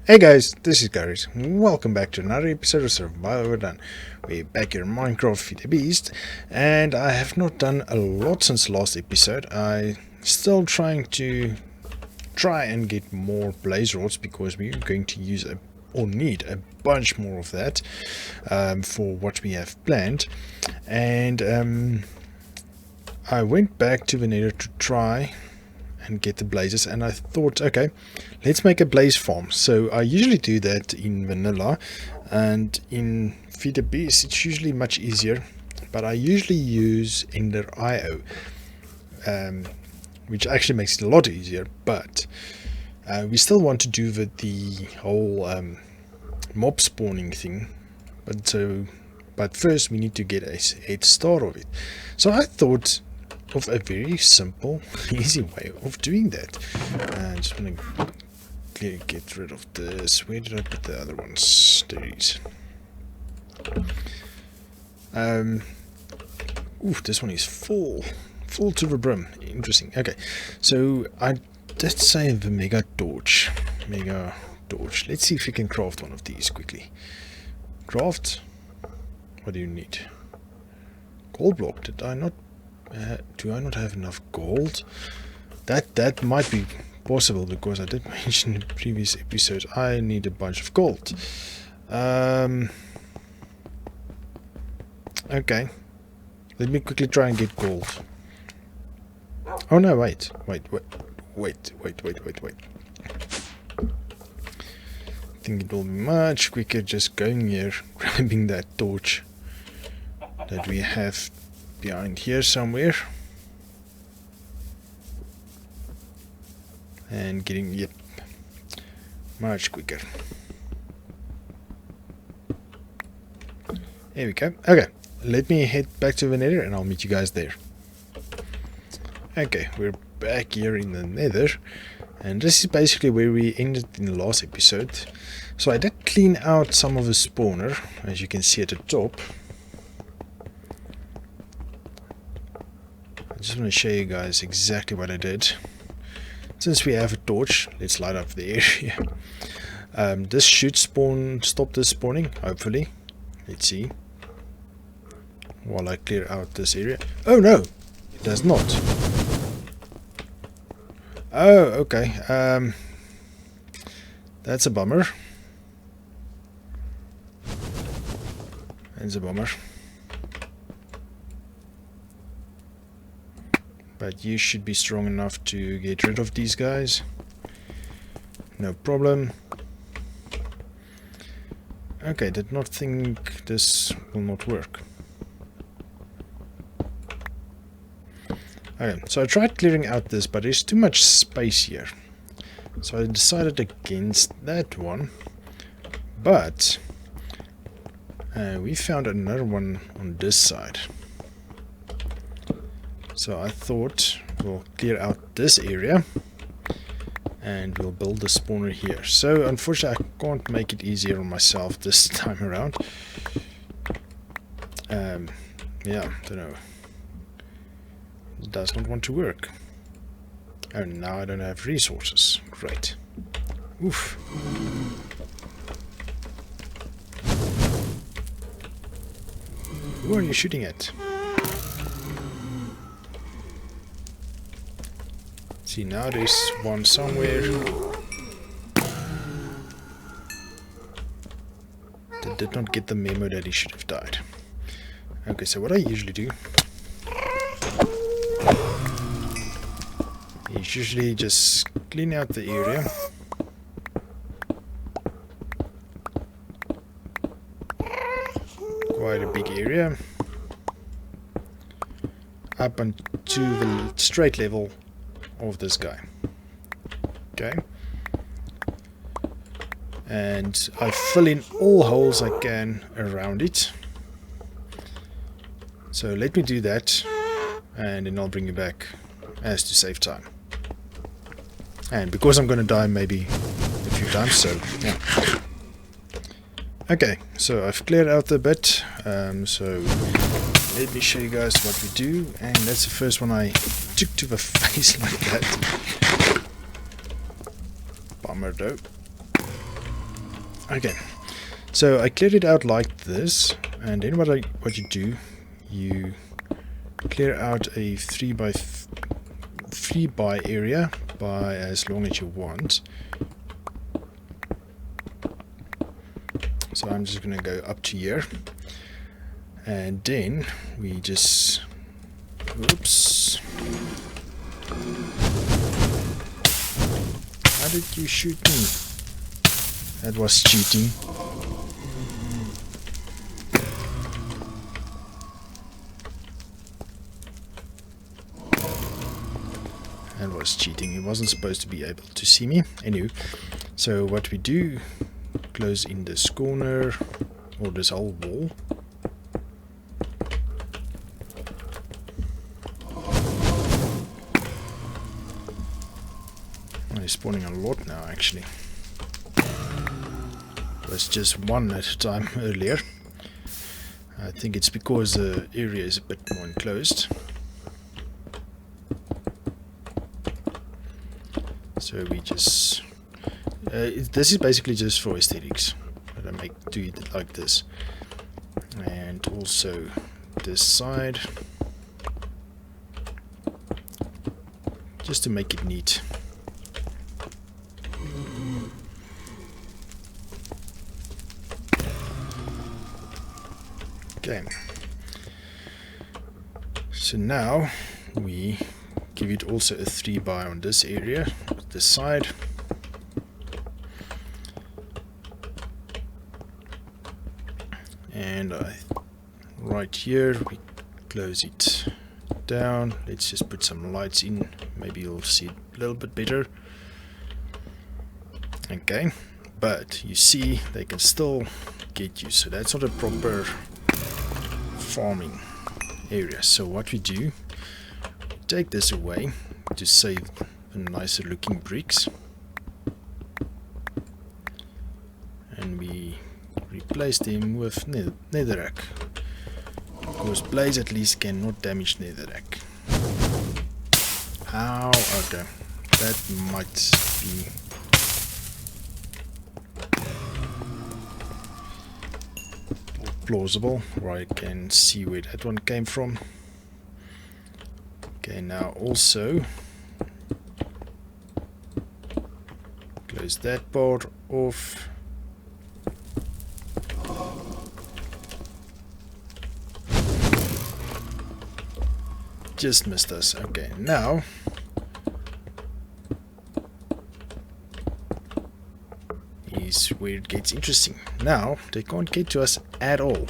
Hey guys, this is Garies. Welcome back to another episode of Survival Done. We're back here in MineCraft FTB, and I have not done a lot since last episode. I'm still trying to get more blaze rods because we're going to use need a bunch more of that for what we have planned. And I went back to the nether to try and get the blazes, and I thought, okay, let's make a blaze farm. So I usually do that in vanilla, and in FTB it's usually much easier, but I usually use Ender.io, which actually makes it a lot easier, but we still want to do the whole mob spawning thing, but first we need to get a head start of it. So I thought of a very simple, easy way of doing that. I just want to get rid of this. Where did I put the other ones? There it is. This one is full to the brim. Interesting. Okay, so I did save the mega torch. Let's see if we can craft one of these quickly. Craft. What do you need? Gold block. Did I not? Do I not have enough gold? That might be possible, because I did mention in the previous episode I need a bunch of gold. Okay, let me quickly try and get gold. Oh no, wait. I think it will be much quicker just going here, grabbing that torch that we have behind here somewhere, and getting much quicker. There we go. Okay, let me head back to the nether and I'll meet you guys there. Okay, we're back here in the nether, and this is basically where we ended in the last episode. So I did clean out some of the spawner, as you can see at the top. I just want to show you guys exactly what I did. Since we have a torch, let's light up the area. This should stop this spawning, hopefully. Let's see. While I clear out this area. Oh no, it does not. Oh, okay. That's a bummer. That's a bummer. But you should be strong enough to get rid of these guys. No problem. Okay, did not think this will not work. Okay, so I tried clearing out this, but there's too much space here. So I decided against that one. But we found another one on this side. So I thought we'll clear out this area and we'll build the spawner here. So unfortunately I can't make it easier on myself this time around. Yeah, don't know. It does not want to work. Oh, now I don't have resources. Great. Oof. Who are you shooting at? See, now there's one somewhere. That did not get the memo that he should have died. Okay, so what I usually do is usually just clean out the area. Quite a big area. Up onto the straight level of this guy. Okay, and I fill in all holes I can around it. So let me do that, and then I'll bring you back as to save time. And because I'm going to die maybe a few times, so yeah. Okay, so I've cleared out the bit. So let me show you guys what we do, and that's the first one I took to the face like that. Bummer though. Okay, so I cleared it out like this, and then what you do, you clear out a 3 by area by as long as you want. So I'm just going to go up to here, and then we just, oops, how did you shoot me? That was cheating. That was cheating. He wasn't supposed to be able to see me. Anyway, so what we do, close in this corner or this whole wall. He's spawning a lot now actually. It was just one at a time earlier. I think it's because the area is a bit more enclosed. So we just this is basically just for aesthetics that I do it like this, and also this side, just to make it neat. Okay, so now we give it also a 3 by on this area, this side. And right here we close it down. Let's just put some lights in, maybe you'll see it a little bit better. Okay, but you see they can still get you, so that's not a proper farming area. So what we do, take this away to save the nicer looking bricks, and we replace them with netherrack, because blaze at least cannot damage netherrack. Ow, okay, that might be plausible, or I can see where that one came from. Okay, now also close that part off. Just missed us. Okay, now is where it gets interesting. Now they can't get to us at all.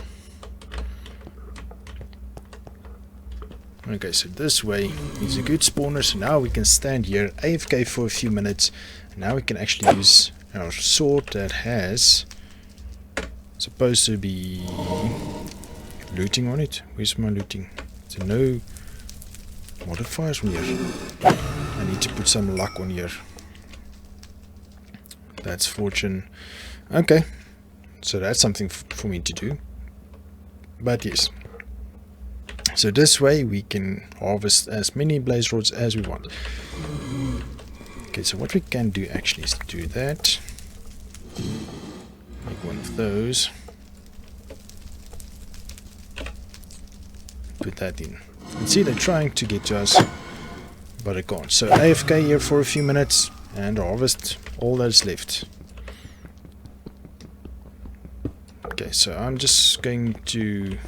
Okay, so this way is a good spawner, so now we can stand here AFK for a few minutes. Now we can actually use our sword that has supposed to be looting on it. Where's my looting? So no modifiers on here. I need to put some luck on here. That's fortune. Okay, so that's something for me to do. But yes, so this way we can harvest as many blaze rods as we want. Okay, so what we can do actually is do that. Make one of those. Put that in. And see, they're trying to get to us, but they can't. So AFK here for a few minutes and harvest all that's left. Okay, so I'm just going to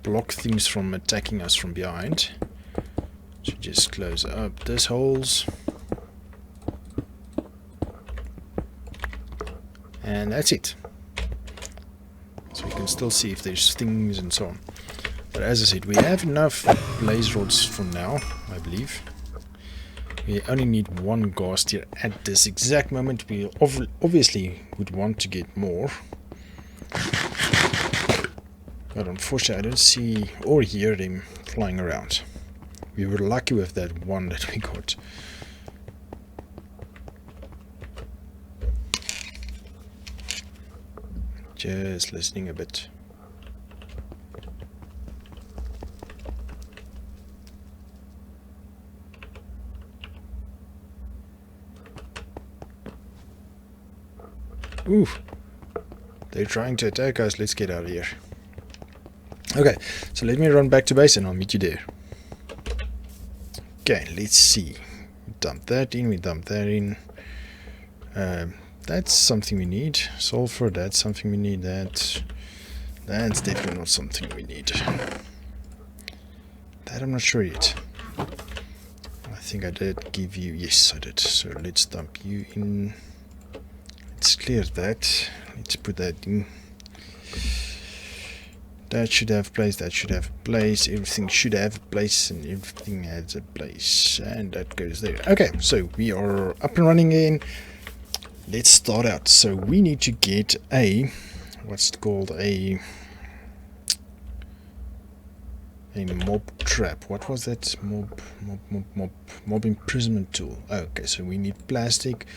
block things from attacking us from behind. So just close up these holes. And that's it. So we can still see if there's things and so on. But as I said, we have enough blaze rods for now, I believe. We only need one ghast here at this exact moment. We obviously would want to get more. But unfortunately, I don't see or hear them flying around. We were lucky with that one that we got. Just listening a bit. Ooh. They're trying to attack us. Let's get out of here. Okay, so let me run back to base and I'll meet you there. Okay, let's see. We dump that in, we dump that in. That's something we need. Sulfur, that's something we need. That's definitely not something we need. That I'm not sure yet. I think I did give you... Yes, I did. So let's dump you in. Let's clear that. Let's put that in. That should have place, that should have place, everything should have a place, and everything has a place. And that goes there. Okay, so we are up and running again. Let's start out. So we need to get a... What's it called? A mob trap. What was that? Mob imprisonment tool. Okay, so we need plastic.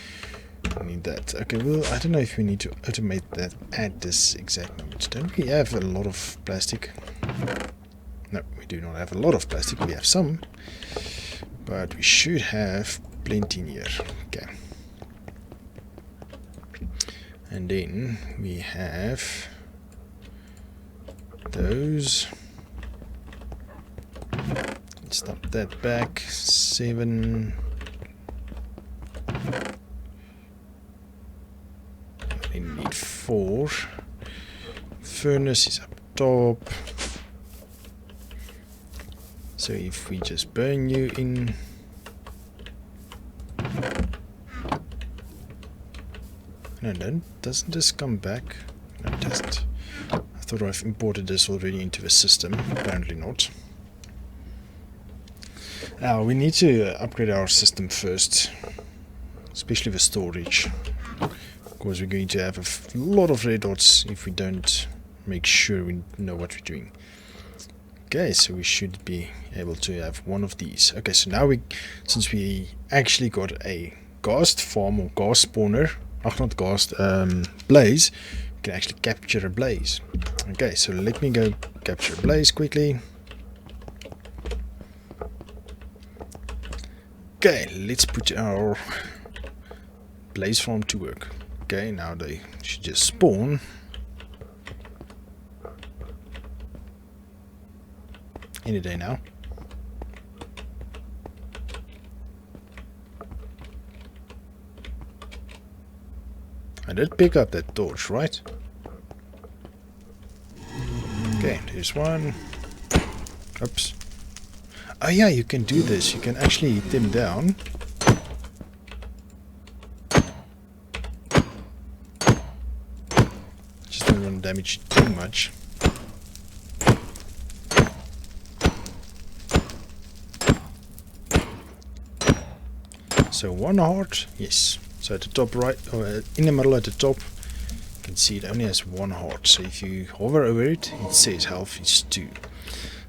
We need that. Okay, well, I don't know if we need to automate that at this exact moment. Don't we have a lot of plastic? No, we do not have a lot of plastic. We have some, but we should have plenty in here. Okay. And then we have those. Let's dump that back. 7. We need 4. Furnace is up top. So if we just burn you in. No, doesn't this come back? No, it doesn't. I thought I've imported this already into the system. Apparently not. Now we need to upgrade our system first, especially the storage. Because we're going to have a lot of red dots if we don't make sure we know what we're doing. Okay, so we should be able to have one of these. Okay, so now since we actually got a ghast farm or ghast spawner, not ghast, blaze, we can actually capture a blaze. Okay, so let me go capture a blaze quickly. Okay, let's put our blaze farm to work. Okay, now they should just spawn. Any day now. I did pick up that torch, right? Okay, there's one. Oops. Oh yeah, you can do this. You can actually hit them down. Just don't want to damage too much. So 1 heart, yes. So at the top right, or in the middle at the top, you can see it only has 1 heart. So if you hover over it, it says health is 2.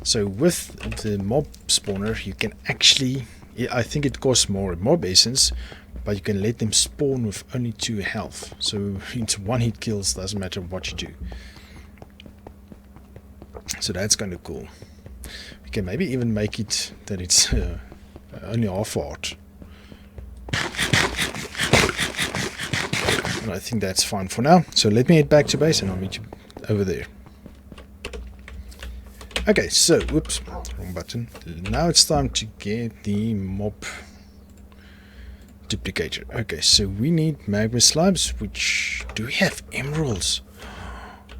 So with the mob spawner, you can actually, I think it costs more mob essence, but you can let them spawn with only 2 health. So it's 1 hit kills, doesn't matter what you do. So that's kind of cool. We can maybe even make it that it's only half heart. And I think that's fine for now. So let me head back to base and I'll meet you over there. Okay, so, whoops, wrong button. Now it's time to get the mob duplicator. Okay, so we need magma slabs, which... Do we have emeralds?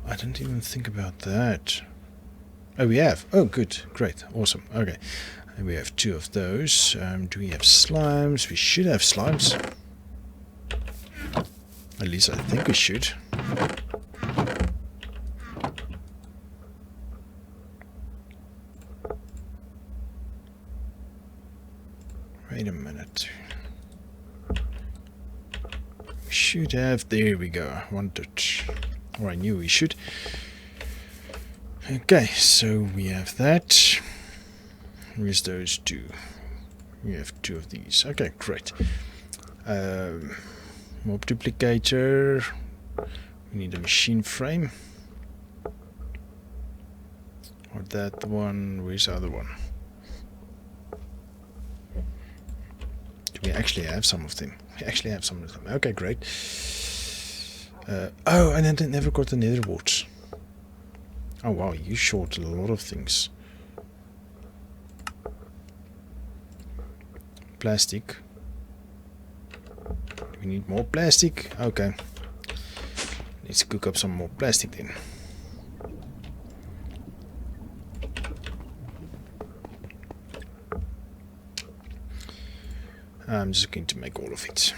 I didn't even think about that. Oh, we have. Oh, good. Great. Awesome. Okay. And we have 2 of those. Do we have slimes? We should have slimes. At least I think we should. Wait a minute. We should have... There we go. I wanted... Or I knew we should. Okay, so we have that. Where's those 2? We have 2 of these. Okay, great. Mob duplicator. We need a machine frame. Or that one. Where's the other one? Do we actually have some of them? We actually have some of them. Okay, great. Oh, and then they never got the nether warts. Oh wow, you short a lot of things. Plastic. We need more plastic. Okay. Let's cook up some more plastic then. I'm just going to make all of it.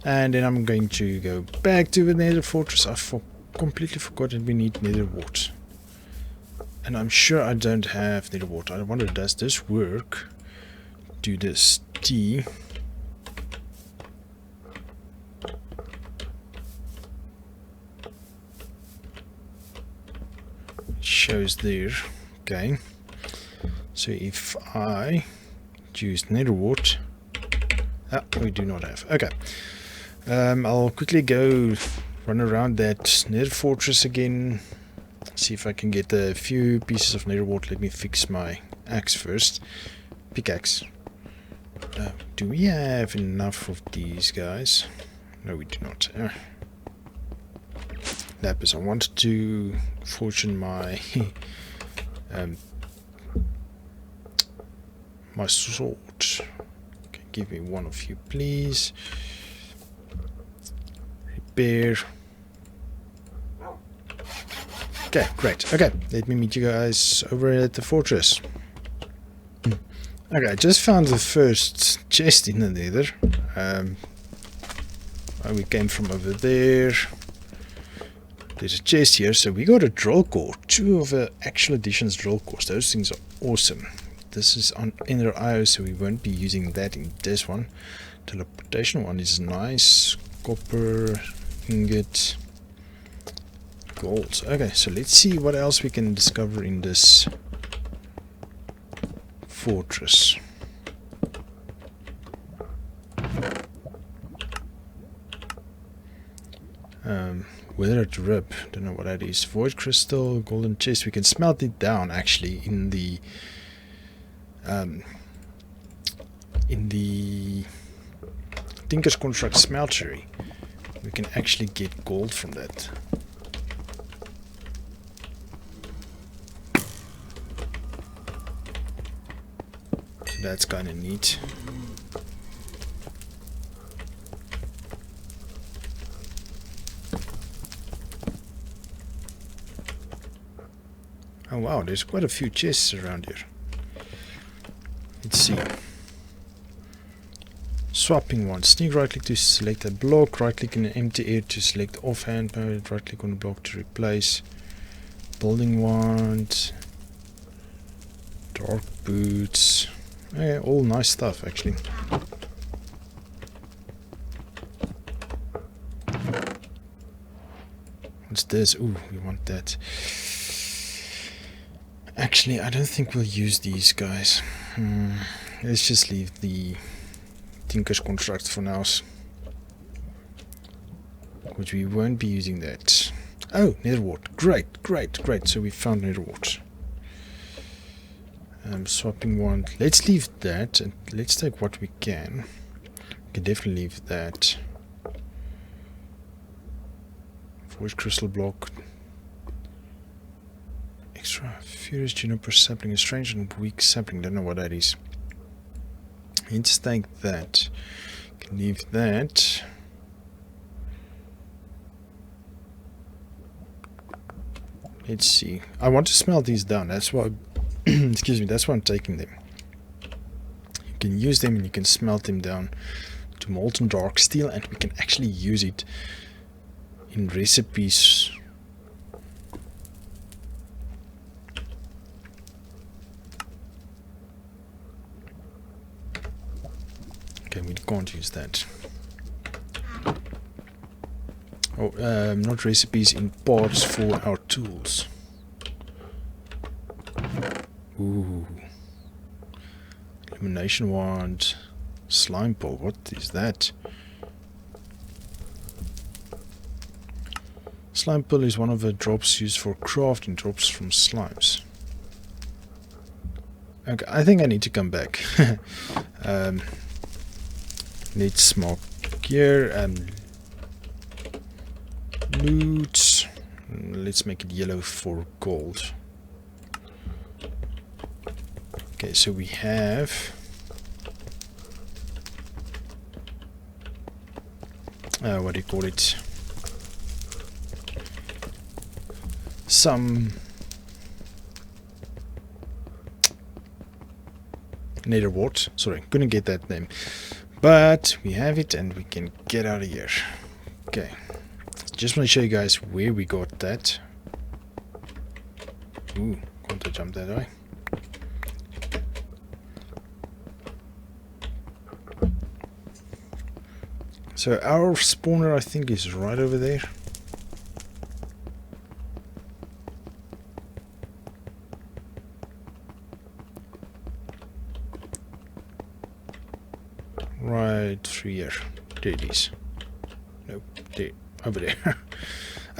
And then I'm going to go back to the nether fortress. I completely forgot that we need nether wart. And I'm sure I don't have nether wart. I wonder, does this work? Do this T. Shows there. Okay. So if I choose nether wart, we do not have. Okay. I'll quickly go run around that nether fortress again. See if I can get a few pieces of nether wart. Let me fix my axe first. Pickaxe. Do we have enough of these guys? No, we do not. Lapis. I wanted to fortune my my sword. Okay, give me one of you, please. Repair. Okay, great. Okay, let me meet you guys over at the fortress. Okay, I just found the first chest in the nether. We came from over there. There's a chest here, so we got a drill core. 2 of the actual edition's drill cores. Those things are awesome. This is on Ender IO, so we won't be using that in this one. Teleportation one is nice. Copper, ingot, gold. Okay, so let's see what else we can discover in this fortress. Withered rib, don't know what that is. Void crystal, golden chest. We can smelt it down actually in the Tinker's Construct smeltery. We can actually get gold from that. So that's kind of neat. Oh wow, there's quite a few chests around here. Let's see. Swapping one. Sneak right click to select a block, right click in an empty area to select offhand mode, right click on the block to replace. Building wand. Dark boots. Yeah, all nice stuff actually. What's this? Ooh, we want that. Actually, I don't think we'll use these guys. Let's just leave the Tinker's Construct for now, which we won't be using that. Oh, nether wart. Great, great, great. So we found nether wart. Swapping one. Let's leave that and let's take what we can. We can definitely leave that. Void crystal block. Extra furious juniper sapling, a strange and weak sapling. Don't know what that is. Let's take that. Can leave that. Let's see. I want to smelt these down. That's why. Excuse me. That's why I'm taking them. You can use them and you can smelt them down to molten dark steel, and we can actually use it in recipes. Okay, we can't use that. Oh, not recipes, in parts for our tools. Ooh. Illumination wand. Slime ball, what is that? Slime ball is one of the drops used for crafting, drops from slimes. Okay, I think I need to come back. Let's mark here loot. Let's make it yellow for gold. Okay, so we have what do you call it? Some nether wart. Sorry, couldn't get that name. But we have it and we can get out of here. Okay. Just want to show you guys where we got that. Ooh, can't I jump that way? So our spawner, I think, is right over there. Right through here. There it is. Nope, there, over there.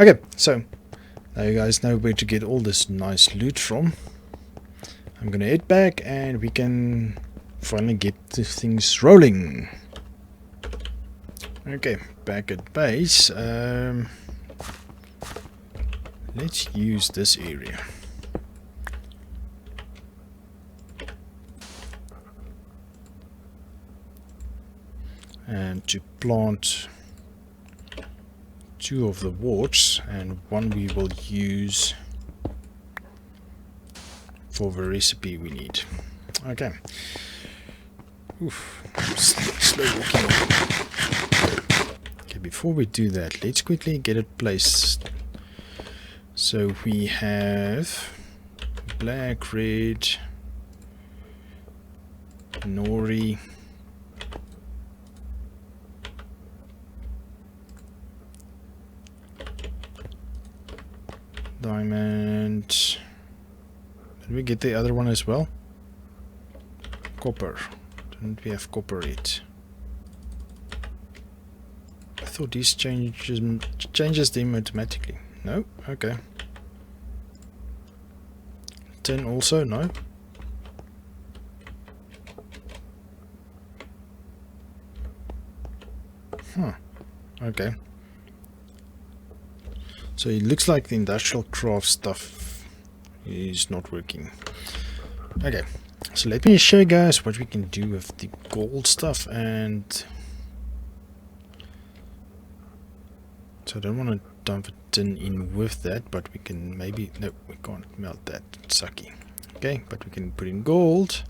Okay, so now you guys know where to get all this nice loot from. I'm gonna head back and we can finally get the things rolling. Okay, back at base. Let's use this area. And to plant 2 of the warts, and 1 we will use for the recipe we need. Okay. Oof. Slow walking. Okay, before we do that, let's quickly get it placed. So we have black, red, nori, diamond. Did we get the other one as well? Copper. Didn't we have copper yet? I thought this changes them automatically. No? Okay. Tin also? No? Huh. Okay. So it looks like the industrial craft stuff is not working. Okay, so let me show you guys what we can do with the gold stuff. And so I don't want to dump a tin in with that, but we can maybe, no, we can't melt that, sucky. Okay, but we can put in gold.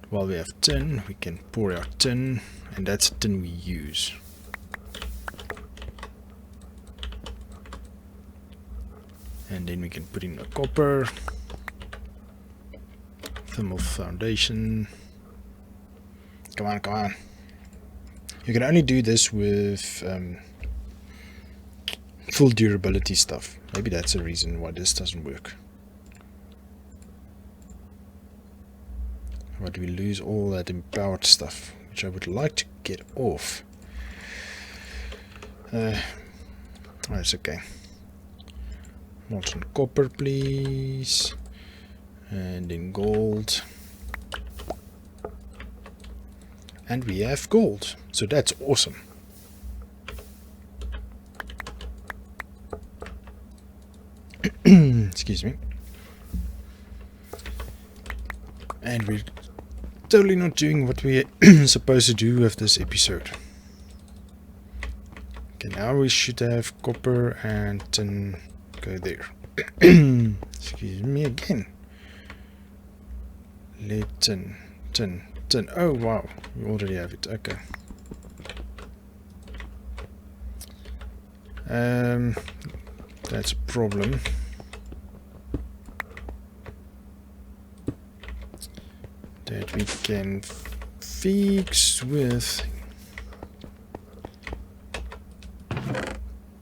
While we have tin, we can pour our tin, and that's tin we use. And then we can put in a copper, thermal foundation. Come on, come on. You can only do this with full durability stuff. Maybe that's a reason why this doesn't work. Why do we lose all that empowered stuff, which I would like to get off? Oh, it's okay. Molten copper, please. And then gold. And we have gold. So that's awesome. Excuse me. And we're totally not doing what we're supposed to do with this episode. Okay, now we should have copper and tin. Go there. Excuse me again. Lead, tin. Oh wow, we already have it. Okay. That's a problem. That we can fix with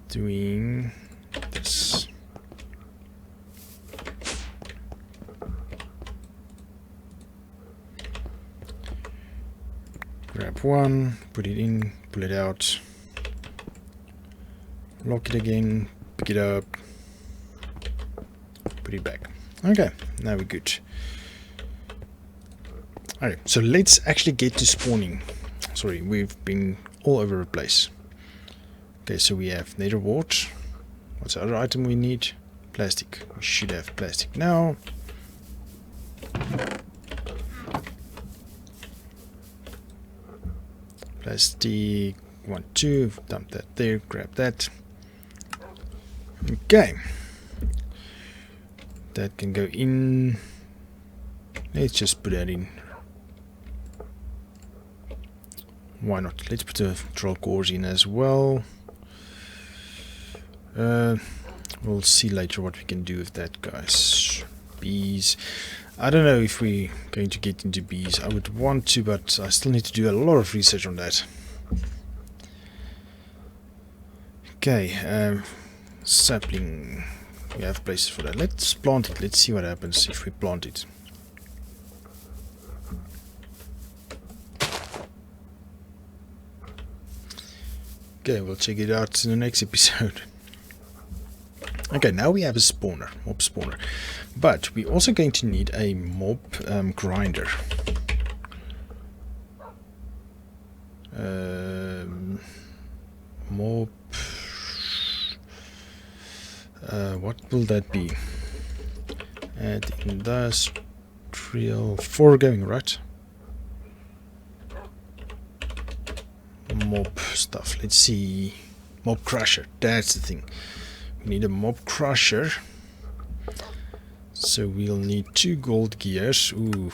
doing this. Grab one, put it in, pull it out, lock it again, pick it up, put it back. Okay, now we're good. Alright, so let's actually get to spawning. Sorry, we've been all over the place. Okay, so we have nether wart. What's the other item we need? Plastic. We should have plastic now. Plastic 1, 2. Dump that there. Grab that. Okay. That can go in. Let's just put that in. Why not? Let's put the troll cores in as well. We'll see later what we can do with that, guys. Bees. I don't know if we're going to get into bees. I would want to, but I still need to do a lot of research on that. Okay, sapling. We have places for that. Let's plant it. Let's see what happens if we plant it. Okay, we'll check it out in the next episode. Okay, now we have a spawner, mob spawner. But we're also going to need a mob grinder. Mob... what will that be? Add industrial foregoing, right? Mob stuff. Let's see. Mob crusher. That's the thing. We need a mob crusher. So we'll need 2 gold gears. Ooh,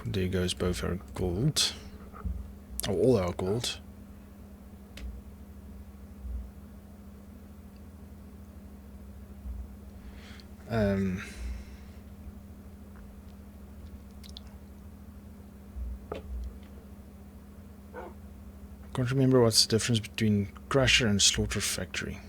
there goes both our gold. Oh, all our gold. Can't remember what's the difference between crusher and slaughter factory.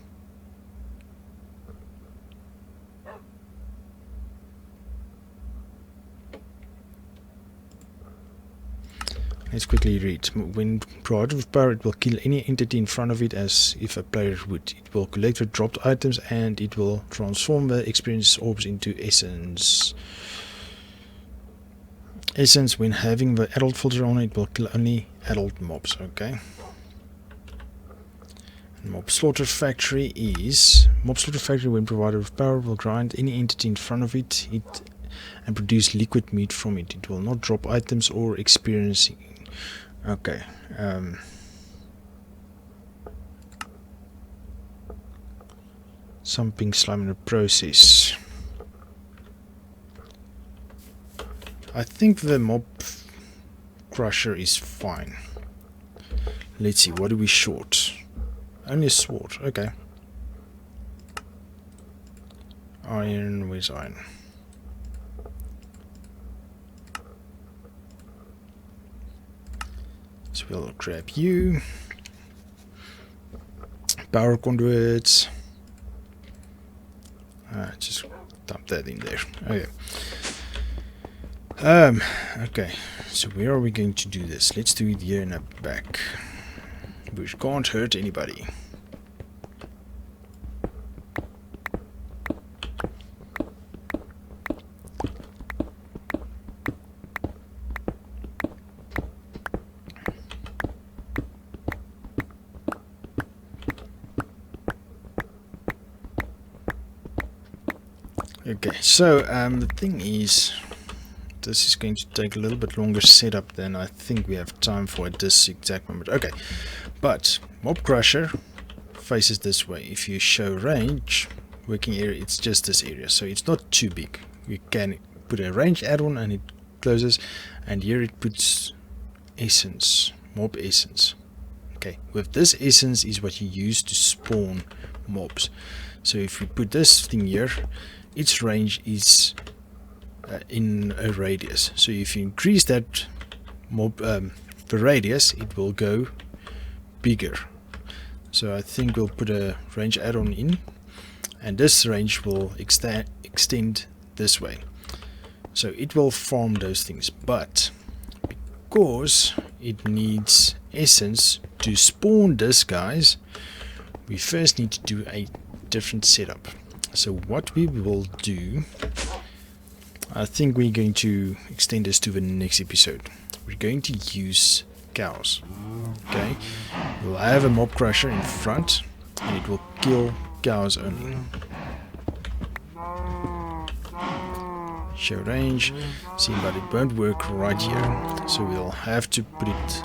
Let's quickly read. When provided with power, it will kill any entity in front of it as if a player would. It will collect the dropped items and it will transform the experience orbs into essence. Essence, when having the adult filter on it, will kill only adult mobs. Okay. And mob slaughter factory is... Mob slaughter factory, when provided with power, will grind any entity in front of it and produce liquid meat from it. It will not drop items or experience. Okay. Some pink slime in the process. I think the mob crusher is fine. Let's see, what are we short? Only a sword, okay. Iron, where's iron? So we'll grab you. Power conduits. Just dump that in there. Okay. Okay. So where are we going to do this? Let's do it here in the back. Which can't hurt anybody. Okay, so the thing is, this is going to take a little bit longer setup than I think we have time for at this exact moment. Okay, but mob crusher faces this way. If you show range, working area, it's just this area, so it's not too big. You can put a range add-on and it closes, and here it puts essence, mob essence. Okay, with this essence is what you use to spawn mobs. So if you put this thing here, its range is in a radius. So if you increase that mob, the radius, it will go bigger. So I think we'll put a range add-on in, and this range will extend this way. So it will farm those things, but because it needs essence to spawn this, guys, we first need to do a different setup. So what we will do, I think we're going to extend this to the next episode. We're going to use cows. Okay, we'll have a mob crusher in front, and it will kill cows only. Show range, see, but it won't work right here, so we'll have to put it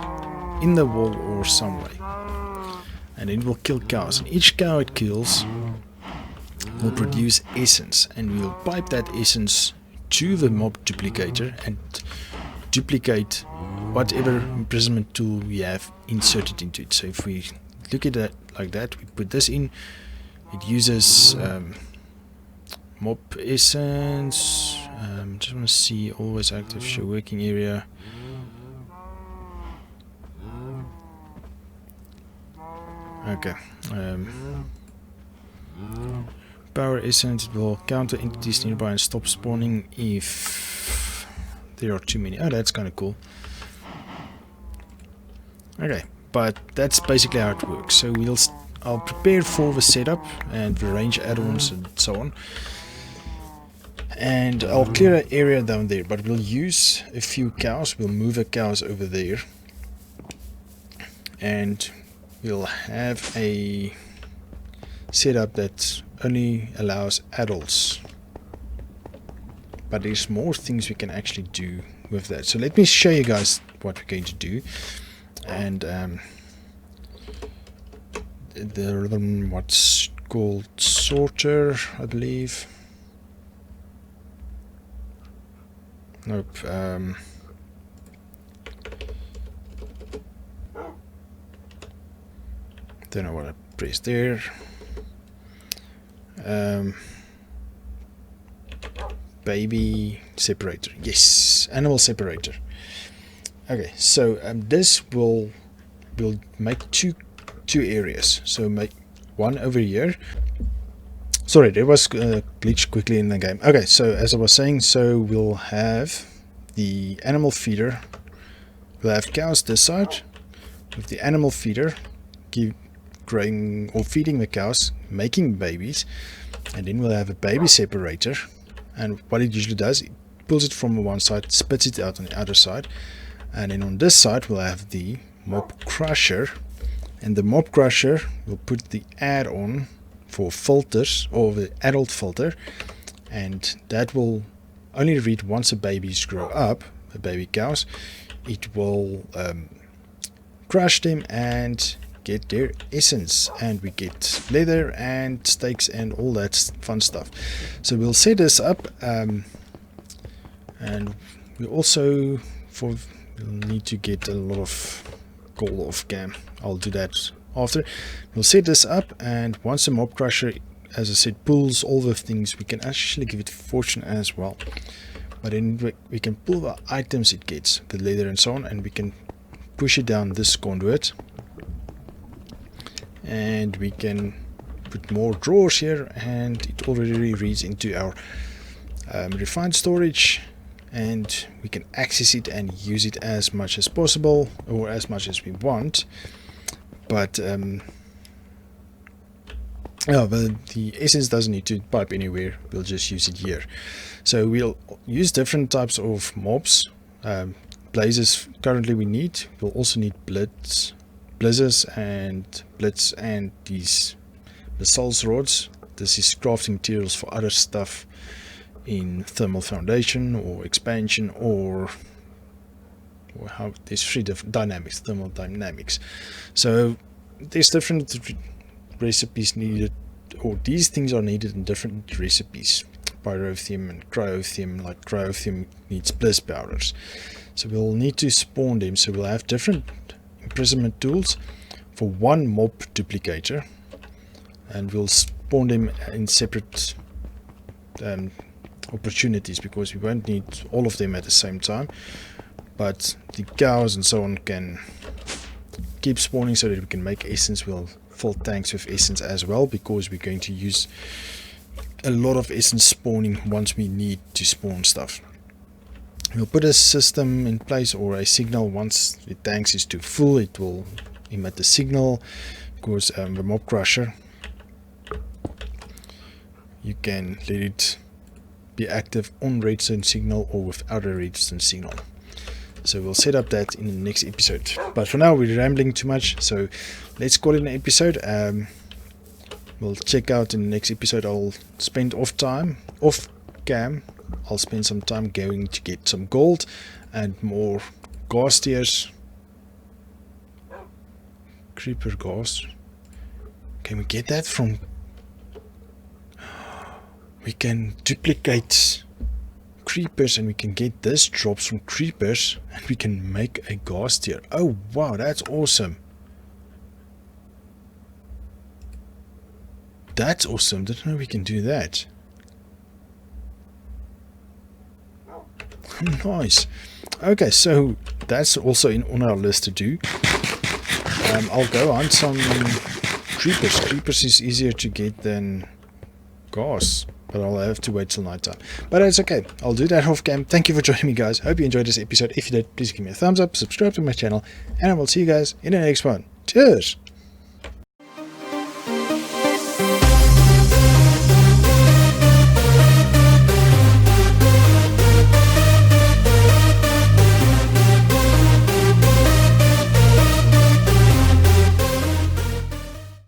in the wall or some way, and it will kill cows, and each cow it kills will produce essence, and we'll pipe that essence to the mob duplicator and duplicate whatever imprisonment tool we have inserted into it. So if we look at that like that, we put this in, it uses mob essence. Just want to see always active, show working area. Okay. Power essence, it will counter entities nearby and stop spawning if there are too many. Oh, that's kind of cool. Okay, but that's basically how it works. So I'll prepare for the setup and the range add-ons and so on. And I'll clear an area down there, but we'll use a few cows. We'll move the cows over there, and we'll have a setup that only allows adults. But there's more things we can actually do with that. So let me show you guys what we're going to do. And the what's called sorter, I believe. Nope. Don't know what I pressed there. Baby separator. Yes, animal separator. Okay, so this will make two areas. So make one over here. Sorry, there was a glitch quickly in the game. Okay, so as I was saying, so we'll have the animal feeder. We'll have cows this side with the animal feeder growing or feeding the cows, making babies, and then we'll have a baby separator. And what it usually does, it pulls it from one side, spits it out on the other side, and then on this side we'll have the mob crusher, and the mob crusher will put the add-on for filters, or the adult filter, and that will only read once the babies grow up, the baby cows. It will crush them and get their essence, and we get leather and steaks and all that fun stuff. So we'll set this up, and we also we'll need to get a lot of gold off cam. I'll do that after. We'll set this up, and once the mob crusher, as I said, pulls all the things, we can actually give it fortune as well. But then we can pull the items it gets, the leather and so on, and we can push it down this conduit, and we can put more drawers here, and it already reads into our refined storage, and we can access it and use it as much as possible, or as much as we want. But the essence doesn't need to pipe anywhere, we'll just use it here. So we'll use different types of mobs. Blazes currently we need. We'll also need blizzards and blitz and these basalt rods. This is crafting materials for other stuff in thermal foundation or expansion, or how there's three different dynamics, thermal dynamics. So there's different recipes needed, or these things are needed in different recipes. Pyrotheum and cryotheum. Like cryotheum needs bliss powders, so we'll need to spawn them. So we'll have different imprisonment tools for one mob duplicator, and we'll spawn them in separate opportunities, because we won't need all of them at the same time. But the cows and so on can keep spawning so that we can make essence. We'll fill tanks with essence as well, because we're going to use a lot of essence spawning once we need to spawn stuff. We'll put a system in place, or a signal. Once the tanks is too full, it will emit the signal, because the mob crusher, you can let it be active on redstone signal or without a redstone signal. So we'll set up that in the next episode. But for now, we're rambling too much, so let's call it an episode. We'll check out in the next episode. I'll spend off cam. I'll spend some time going to get some gold and more gas tiers. Creeper gas. Can we get that from... We can duplicate creepers and we can get this drops from creepers and we can make a gas tier. Oh wow, that's awesome. That's awesome. Didn't know we can do that. Nice. Okay, so that's also on our list to do. I'll go hunt some creepers. Creepers is easier to get than gas, but I'll have to wait till night time. But it's okay. I'll do that off cam. Thank you for joining me, guys. Hope you enjoyed this episode. If you did, please give me a thumbs up, subscribe to my channel, and I will see you guys in the next one. Cheers!